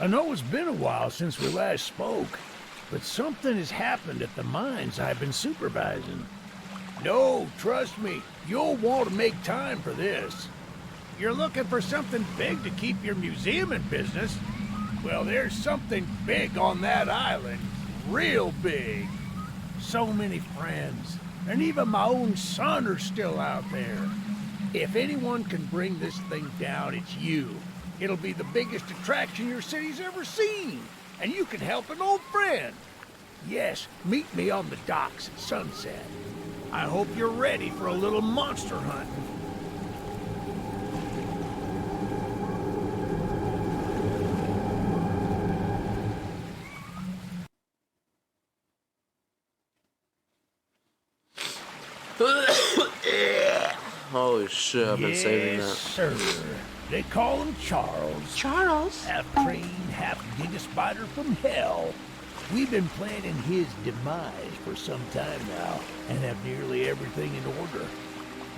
I know it's been a while since we last spoke, but something has happened at the mines I've been supervising. No, trust me, you'll want to make time for this. You're looking for something big to keep your museum in business? Well, there's something big on that island. Real big. So many friends, and even my own son are still out there. If anyone can bring this thing down, it's you. It'll be the biggest attraction your city's ever seen, and you can help an old friend. Yes, meet me on the docks at sunset. I hope you're ready for a little monster hunting. Holy shit, I've been saving that. Yes, sir. They call him Charles. Charles? Half trained, half giga spider from hell. We've been planning his demise for some time now, and have nearly everything in order.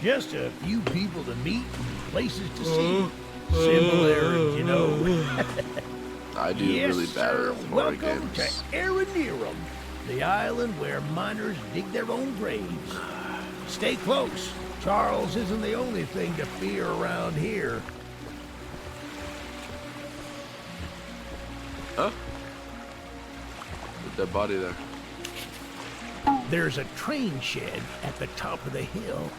Just a few people to meet and places to see. Simple errands, you know. I do Yes, really bad sir. at horror Welcome games. to Aranerum, the island where miners dig their own graves. Stay close. Charles isn't the only thing to fear around here. Huh? With that body there. There's a train shed at the top of the hill.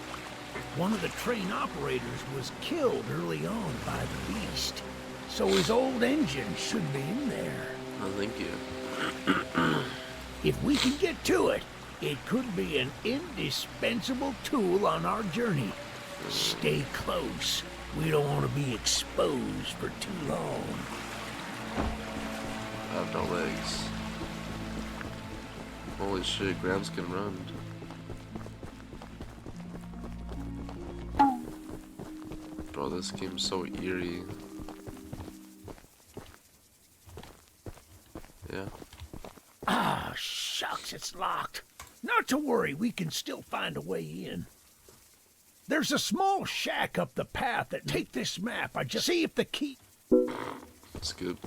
One of the train operators was killed early on by the beast, so his old engine should be in there. Oh, thank you. If we can get to it, it could be an indispensable tool on our journey. Stay close. We don't want to be exposed for too long. I have no legs. Holy shit, Grams can run. Bro, this game's so eerie. Yeah. Ah, shucks, it's locked. Not to worry, we can still find a way in. There's a small shack up the path that take this map. I just see if the key... That's good.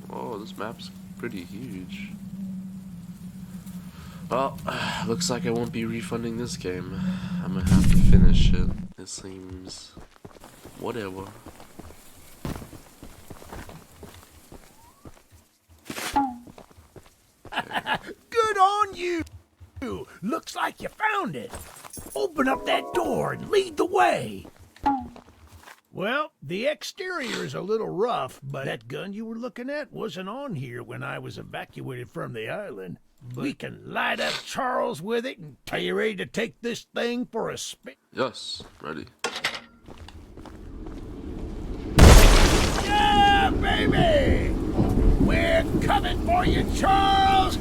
Whoa, this map's pretty huge. Well, looks like I won't be refunding this game. I'm gonna have to finish it. It seems... whatever. Good on you! Looks like you found it. Open up that door and lead the way. Well, the exterior is a little rough, but that gun you were looking at wasn't on here when I was evacuated from the island. We can light up Charles with it and are you ready to take this thing for a spin? Yes, ready. Yeah, baby! We're coming for you, Charles!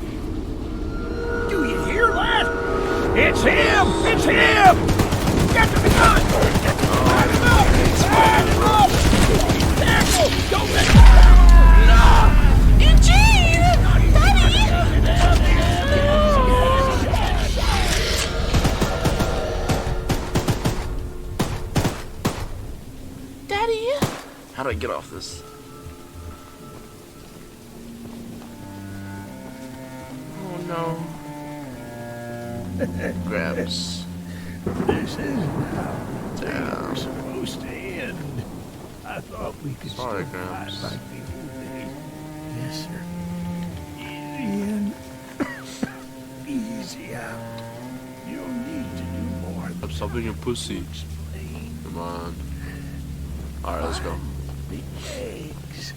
Do you hear that? It's him! It's him! Get to the gun! Light him up! Light him up! Careful! Don't let him! Eugene! Daddy! Daddy? How do I get off this? Oh no. Grabs. This is how Damn. we're supposed to end. I thought we could Sorry, still fight Gramps. like the old days. Yes, sir. Easy in. Easy out. You don't need to do more than Stop being a pussy. explain. Come on. Alright, let's go. The eggs.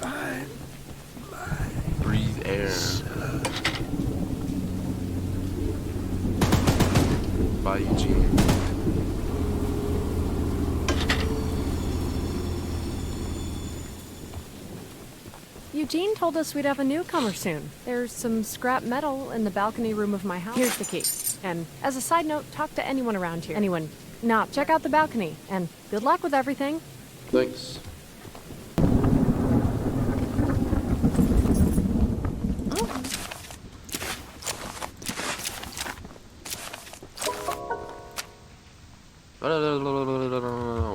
Find my Breathe air. son. Bye, Eugene. Eugene told us we'd have a newcomer soon. There's some scrap metal in the balcony room of my house. Here's the key. And as a side note, talk to anyone around here. Anyone. Nah, check out the balcony. And good luck with everything. Thanks.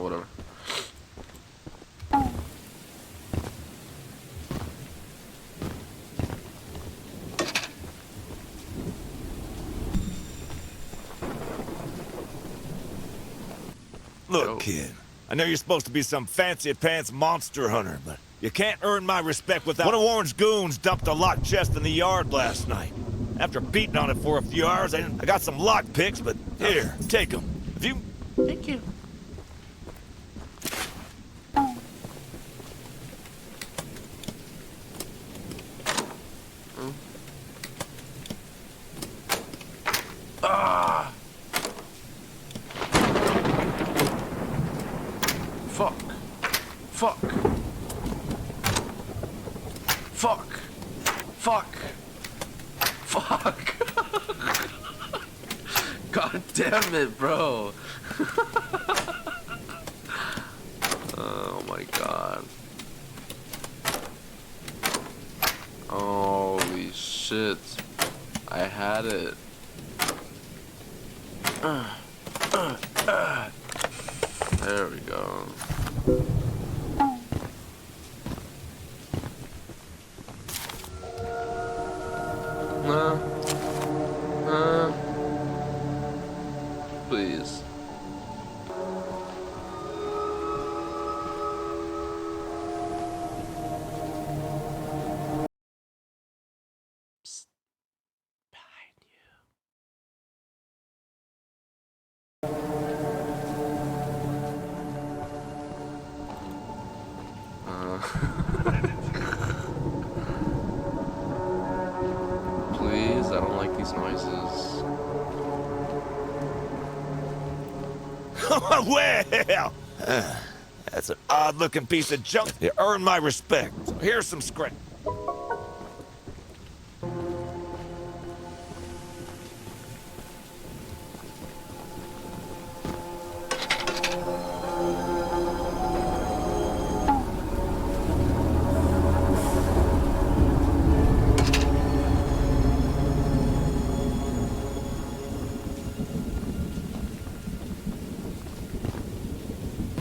Whatever. go. kid. I know you're supposed to be some fancy-pants monster hunter, but you can't earn my respect without... One of Warren's goons dumped a locked chest in the yard last night. After beating on it for a few hours, I got some lock picks, but here, take them. If you... Thank you. Ah! Fuck. Fuck. Fuck. Fuck. Fuck. God damn it, bro. Oh my god. Holy shit. I had it. There we go. Please. Psst. Behind you. Please, I don't like these noises. Well, that's an odd-looking piece of junk. You earned my respect. So here's some scrap.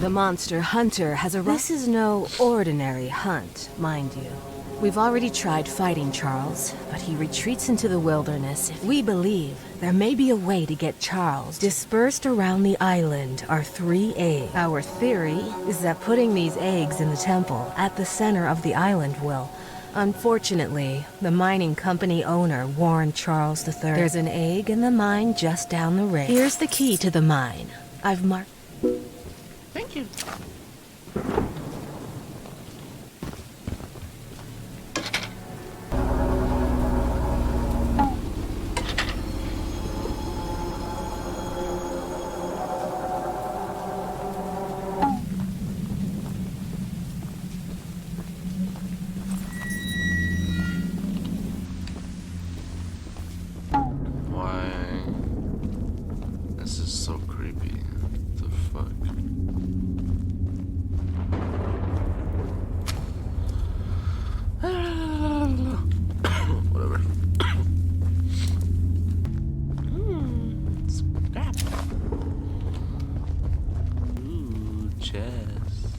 The monster hunter has arrived. This is no ordinary hunt, mind you. We've already tried fighting Charles, but he retreats into the wilderness. We believe there may be a way to get Charles. Dispersed around the island are 3 eggs. Our theory is that putting these eggs in the temple at the center of the island will... Unfortunately, the mining company owner warned Charles III. There's an egg in the mine just down the road. Here's the key to the mine. I've marked... Thank you. Why? This is so creepy. What the fuck? Whatever. Scrap. Ooh, chest.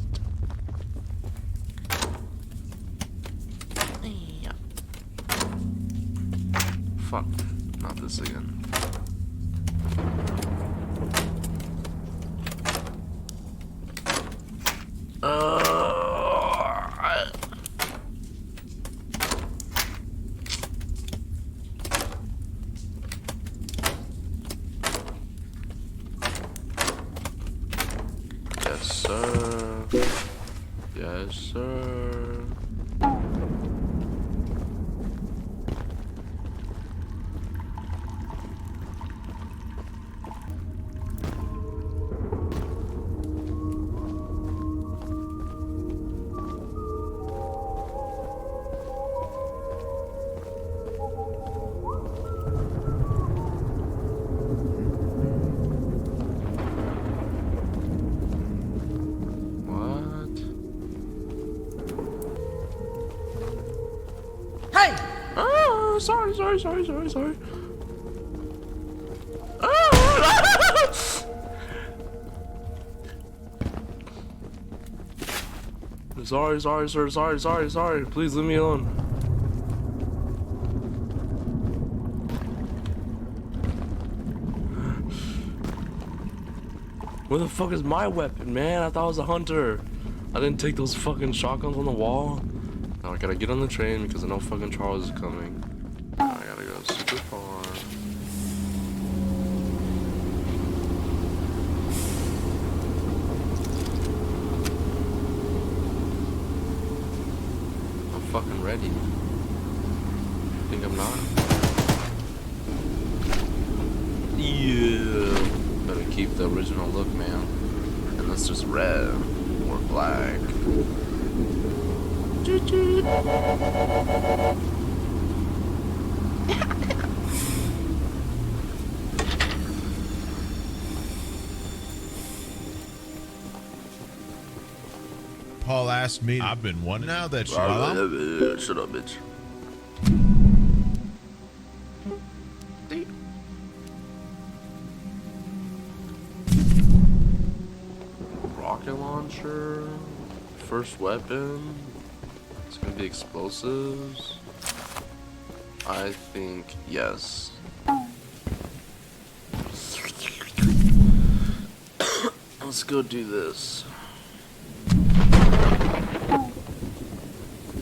Yeah. Fuck. Not this again. Yes, sir. Yes, sir. What? Hey! Oh, sorry. Sorry. Please leave me alone. Where the fuck is my weapon, man? I thought I was a hunter. I didn't take those fucking shotguns on the wall. Now I gotta get on the train because I know fucking Charles is coming. Now I gotta go super far. I'm fucking ready. Think I'm not? Yeah. Better keep the original look, man. And that's just red or black. Paul asked me. I've been wondering now that Shut up, bitch. Rocket launcher, first weapon. It's gonna be explosives. I think yes. Let's go do this.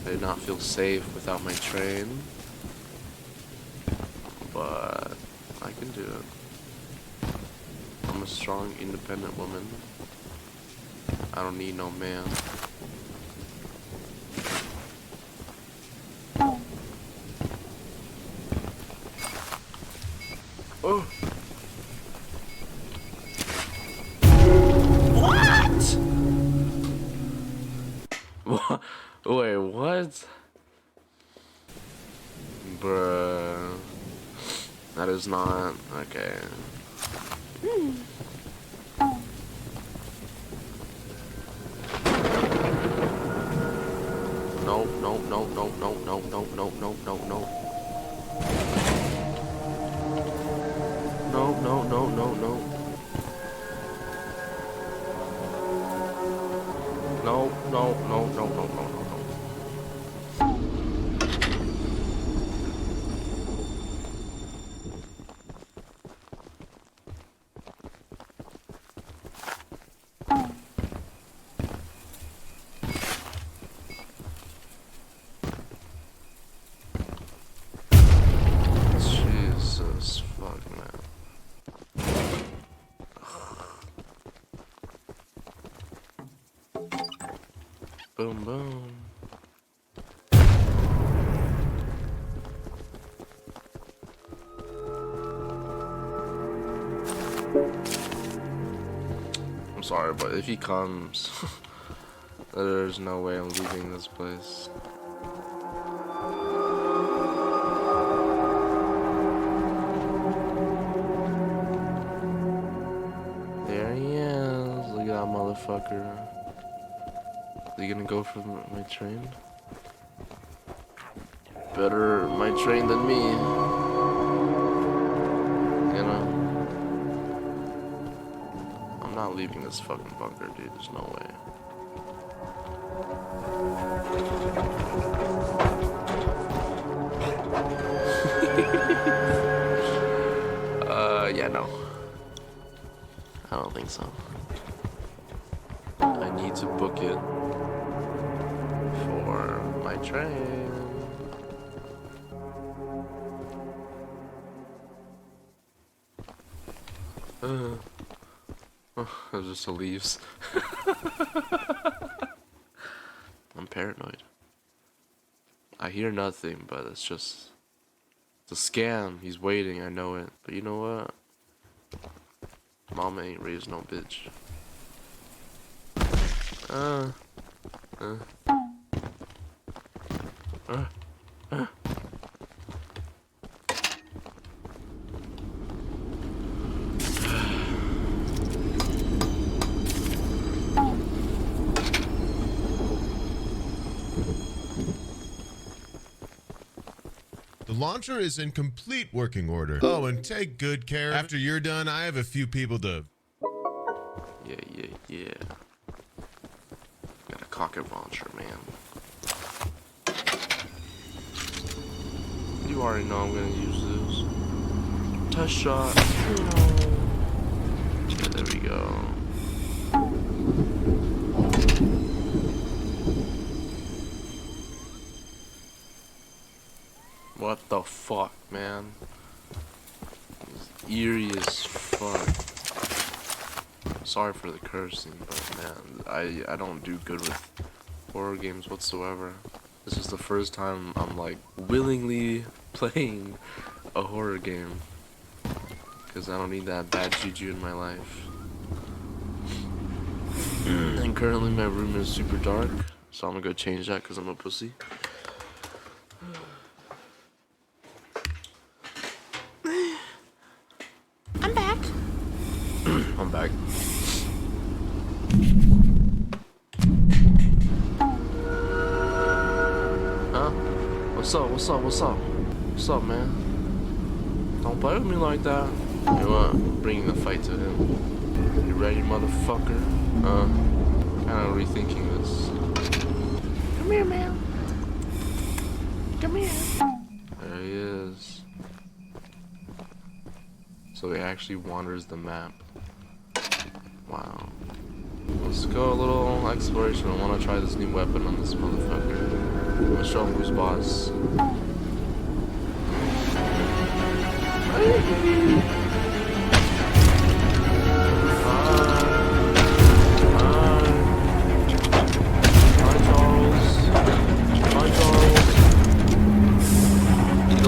I do not feel safe without my train, but I can do it. I'm a strong, independent woman. I don't need no man. Oh. What? Wait, what? Bruh. That is not okay. No, no, no, no, no, no, no, no, no, no, no. No, no, no, no, no. No, no, no, no, no, no, no, no. Jesus, fuck, man. Boom, boom. I'm sorry, but if he comes, there's no way I'm leaving this place. There he is. Look at that motherfucker. Is he gonna go for my train? Better my train than me. You know? I'm not leaving this fucking bunker, dude. There's no way. Yeah, no. I don't think so. I need to book it for my train. Those just the leaves. I'm paranoid. I hear nothing, but it's just it's a scam. He's waiting, I know it. But you know what? Mama ain't raised no bitch. The launcher is in complete working order. Oh, and take good care. After you're done, I have a few people to... Yeah. Got a rocket launcher, man. You already know I'm gonna use this. Test shot. Yeah, there we go. What the fuck, man? It's eerie as fuck. Sorry for the cursing, but man, I don't do good with horror games whatsoever. This is the first time I'm like willingly playing a horror game. Because I don't need that bad juju in my life. And currently my room is super dark, so I'm gonna go change that because I'm a pussy. I'm back. I'm back. Huh? What's up? What's up? What's up? What's up, man? Don't play with me like that. You know what? I'm bringing the fight to him. You ready, motherfucker? Kind of rethinking this. Come here, man. Come here. There he is. So he actually wanders the map. Wow. Let's go a little exploration. I want to try this new weapon on this motherfucker. I'm gonna show him who's boss.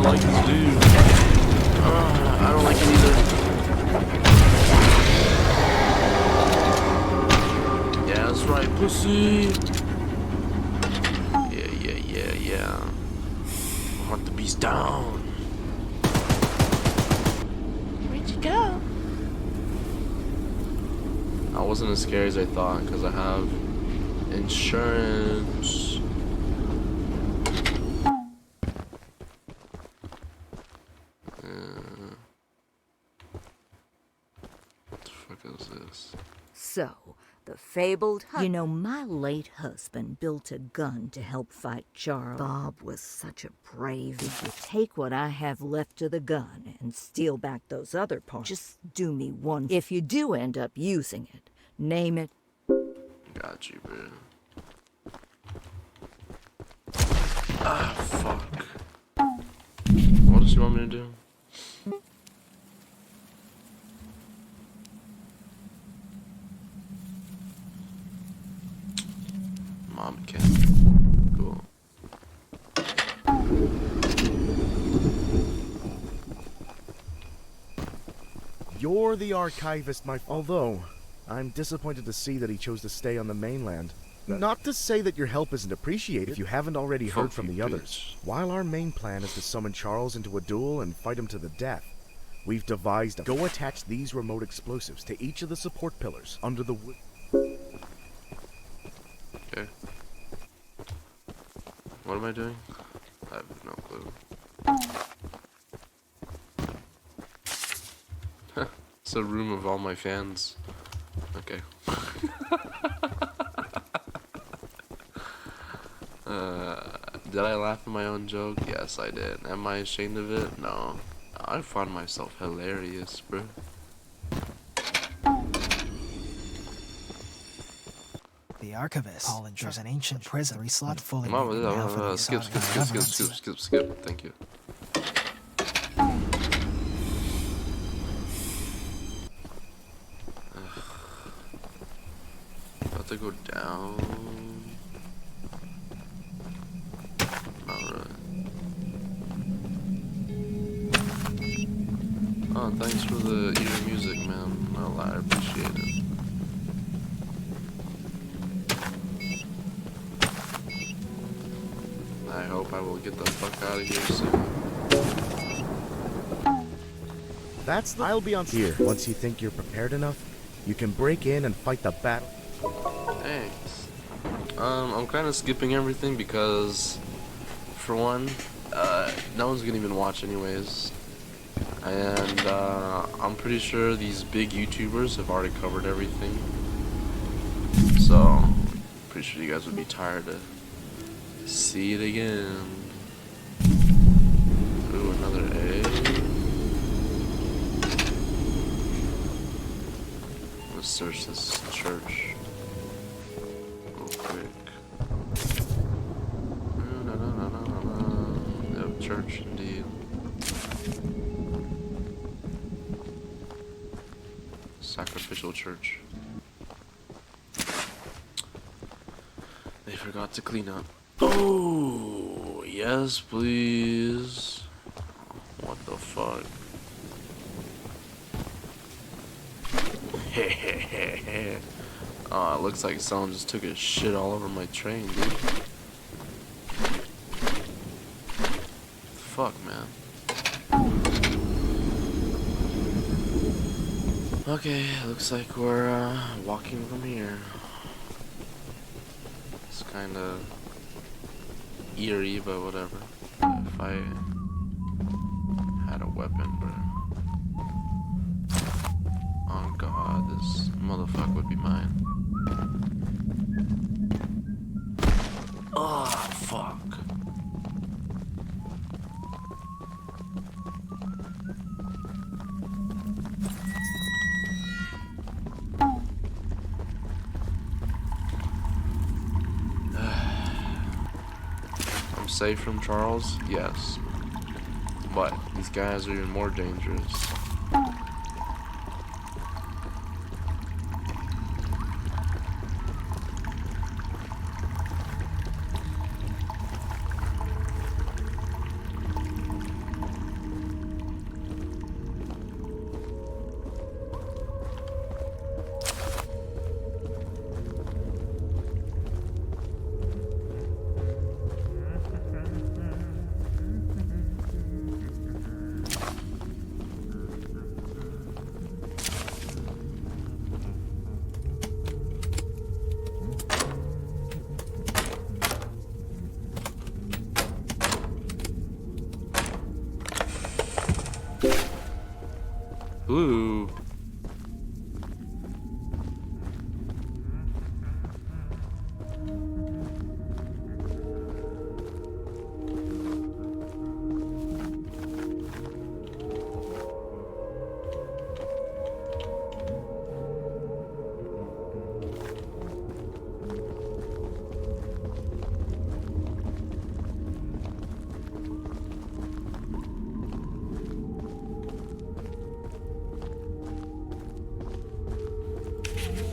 Like this dude. I don't like it either. Yeah, that's right, pussy. Yeah. I hunt the beast down. Where'd you go? I wasn't as scary as I thought because I have insurance. So, the fabled You know, my late husband built a gun to help fight Charles. Bob was such a brave. If you take what I have left of the gun and steal back those other parts, just do me one. If you do end up using it, name it. Got you, bro. Ah, fuck. What does she want me to do? Mom can. Cool. You're the archivist, although I'm disappointed to see that he chose to stay on the mainland. Not to say that your help isn't appreciated if you haven't already heard from the others. While our main plan is to summon Charles into a duel and fight him to the death, we've devised a go attach these remote explosives to each of the support pillars under the wood. Okay. What am I doing? I have no clue. It's a room of all my fans. Okay. Did I laugh at my own joke? Yes, I did. Am I ashamed of it? No. I found myself hilarious, bro. The archivist. Paul enters an ancient prison slot fully. Skip. Thank you. About to go down. Not really. Oh, thanks for the eerie music, man. I appreciate it. I hope I will get the fuck out of here soon. I'll be on here. Once you think you're prepared enough, you can break in and fight the battle. Thanks. I'm kind of skipping everything because, for one, no one's gonna even watch anyways. And I'm pretty sure these big YouTubers have already covered everything. So, pretty sure you guys would be tired to see it again. Ooh, another A. Let's search this church. official church. They forgot to clean up. Oh, yes, please. What the fuck? Oh, it looks like someone just took a shit all over my train, dude. Fuck, man. Okay, looks like we're walking from here. It's kind of eerie, but whatever. If I had a weapon, bro. Oh god, this motherfucker would be mine. Oh, fuck. I'm safe from Charles? Yes. But these guys are even more dangerous. Ooh.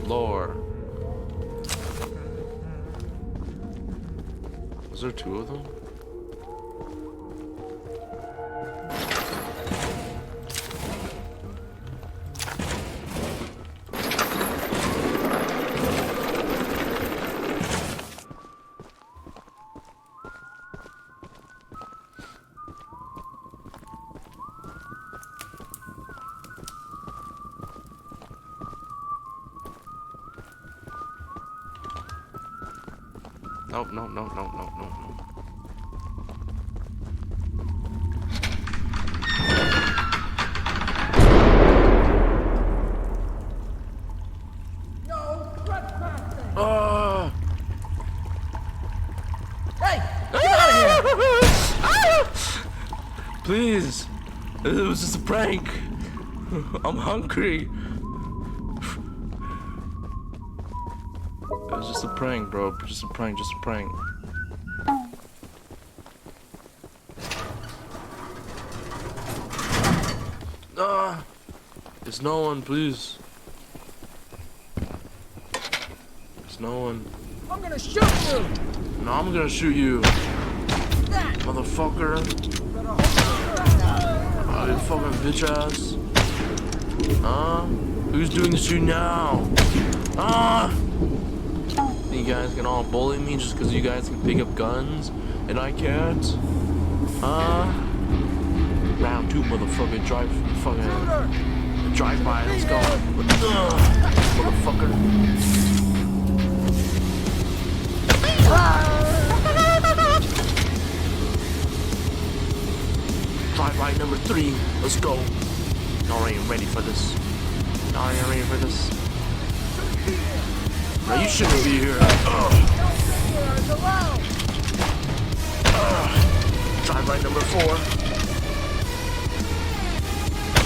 Lore. Was there two of them? Nope, no, no, no, no, no, no. No trespassing! Hey! Please! It was just a prank. I'm hungry. It was just a prank, bro. Just a prank, just a prank. Ah! There's no one, please. There's no one. I'm gonna shoot you! No, I'm gonna shoot you. Motherfucker. Oh, you fucking bitch ass. Huh? Who's doing this to you now? Ah! You guys can all bully me just because you guys can pick up guns and I can't? Round two, motherfucker. Drive by. Let's go. Motherfucker. Drive by number 3. Let's go. Y'all ain't ready for this. Y'all ain't ready for this. No, you shouldn't be here. Drive by number 4.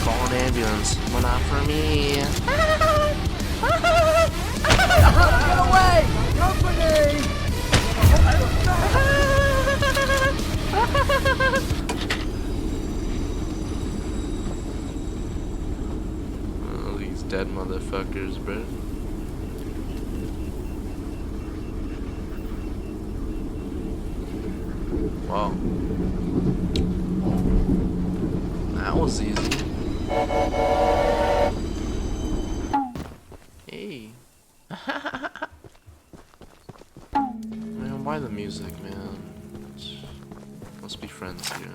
Call an ambulance, but not for me. Get away! Company! Oh, these dead motherfuckers. fuckers, bro. Wow. That was easy. Hey. Man, why the music, man? Must be friends here.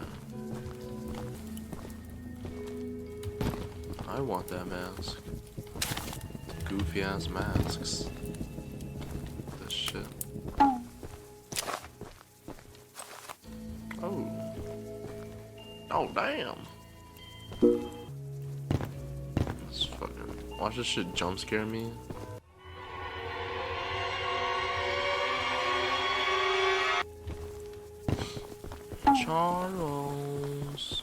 I want that mask. Goofy ass masks. This shit. Oh. Oh, damn. This fucking. Watch this shit jump scare me. Charles.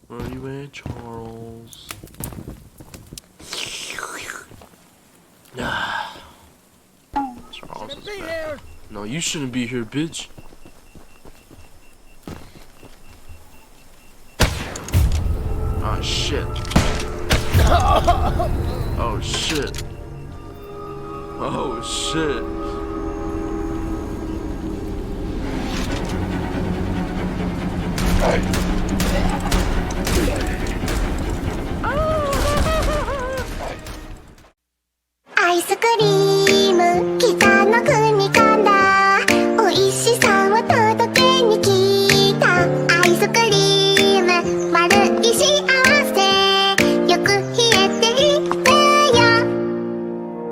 Where are you at, Charles? Charles is back. No, you shouldn't be here, bitch. Ah, shit. Oh, shit. Oh, shit.